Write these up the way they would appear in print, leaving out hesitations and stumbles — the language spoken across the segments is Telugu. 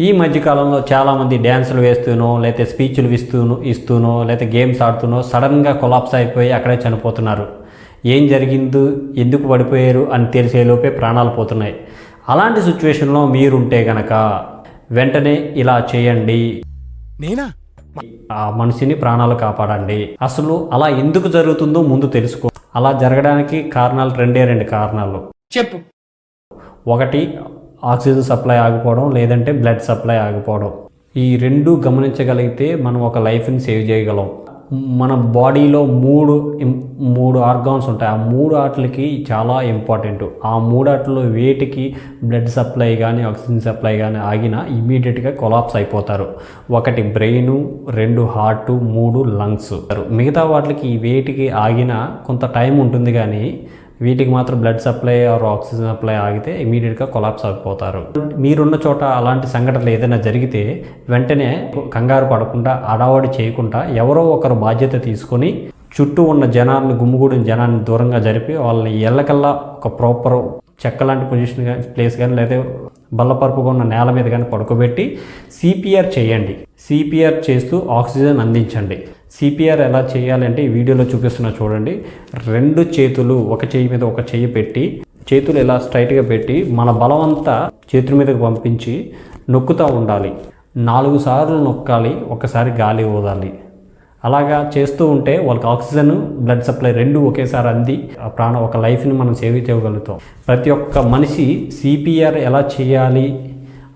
ఈ మధ్యకాలంలో చాలామంది డ్యాన్సులు వేస్తూనో లేకపోతే స్పీచ్లు ఇస్తూనో లేకపోతే గేమ్స్ ఆడుతూనో సడన్గా కొలాప్స్ అయిపోయి అక్కడే చనిపోతున్నారు. ఏం జరిగిందో ఎందుకు పడిపోయారు అని తెలిసేలోపే ప్రాణాలు పోతున్నాయి. అలాంటి సిచ్యువేషన్లో మీరుంటే గనక వెంటనే ఇలా చేయండి. ఆ మనిషిని ప్రాణాలు కాపాడండి. అసలు అలా ఎందుకు జరుగుతుందో ముందు తెలుసుకో. అలా జరగడానికి కారణాలు రెండు కారణాలు చెప్పు. ఒకటి ఆక్సిజన్ సప్లై ఆగిపోవడం, లేదంటే బ్లడ్ సప్లై ఆగిపోవడం. ఈ రెండు గమనించగలిగితే మనం ఒక లైఫ్ని సేవ్ చేయగలం. మన బాడీలో మూడు ఆర్గాన్స్ ఉంటాయి. ఆ మూడు వాటికి చాలా ఇంపార్టెంట్. ఆ మూడు వాటిలో వేటికి బ్లడ్ సప్లై కానీ ఆక్సిజన్ సప్లై కానీ ఆగినా ఇమీడియట్గా కొలాప్స్ అయిపోతారు. ఒకటి బ్రెయిన్, 2 హార్ట్, 3 లంగ్స్. మిగతా వాటికి వేటికి ఆగినా కొంత టైం ఉంటుంది, కానీ వీటికి మాత్రం blood supply or oxygen supply ఆగితే ఇమీడియట్గా కొలాప్స్ అయిపోతారు. మీరున్న చోట అలాంటి సంఘటనలు ఏదైనా జరిగితే వెంటనే కంగారు పడకుండా, అడావడి చేయకుండా ఎవరో ఒకరు బాధ్యత తీసుకొని చుట్టూ ఉన్న జనాన్ని, గుమ్మిగూడిన జనాన్ని దూరంగా జరిపి వాళ్ళని ఎల్లకల్లా ఒక ప్రాపర్ చెక్క లాంటి పొజిషన్ కానీ, ప్లేస్ కానీ, లేదా బల్లపరుపుగా ఉన్న నేల మీద కానీ పడుకోబెట్టి సిపిఆర్ చేయండి. సిపిఆర్ చేస్తూ ఆక్సిజన్ అందించండి. సిపిఆర్ ఎలా చేయాలంటే ఈ వీడియోలో చూపిస్తున్నా చూడండి. 2 చేతులు ఒక చెయ్యి మీద ఒక చెయ్యి పెట్టి, చేతులు ఇలా స్ట్రైట్గా పెట్టి మన బలమంతా చేతుల మీదకి పంపించి నొక్కుతూ ఉండాలి. 4 సార్లు నొక్కాలి, ఒకసారి గాలి ఊదాలి. అలాగా చేస్తూ ఉంటే వాళ్ళకి ఆక్సిజన్, బ్లడ్ సప్లై 2 ఒకేసారి అంది ఒక లైఫ్ని మనం సేవ్ చేయగలుగుతాం. ప్రతి ఒక్క మనిషి సిపిఆర్ ఎలా చేయాలి,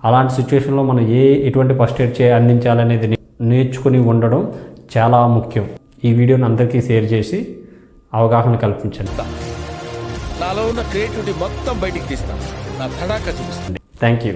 అలాంటి సిచ్యువేషన్లో మనం ఎటువంటి ఫస్ట్ ఎయిడ్ అందించాలనేది నేర్చుకుని ఉండడం చాలా ముఖ్యం. ఈ వీడియోని అందరికీ షేర్ చేసి అవగాహన కల్పించండి. నాలో ఉన్న క్రియేటివిటీ మొత్తం బయటికి తీస్తాను. నా తడాకా చూపిస్తుంది. Thank you.